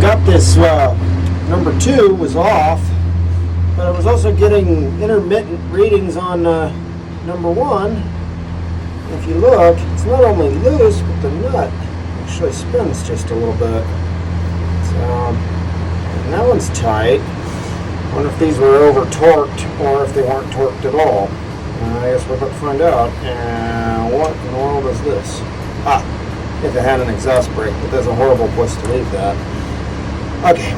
I got this number 2 was off, but I was also getting intermittent readings on number 1. If you look, it's not only loose, but the nut actually spins just a little bit. So, and that one's tight. I wonder if these were over torqued or if they weren't torqued at all. I guess we're about to find out. And what in the world is this? If it had an exhaust brake, but that's a horrible place to leave that. Okay.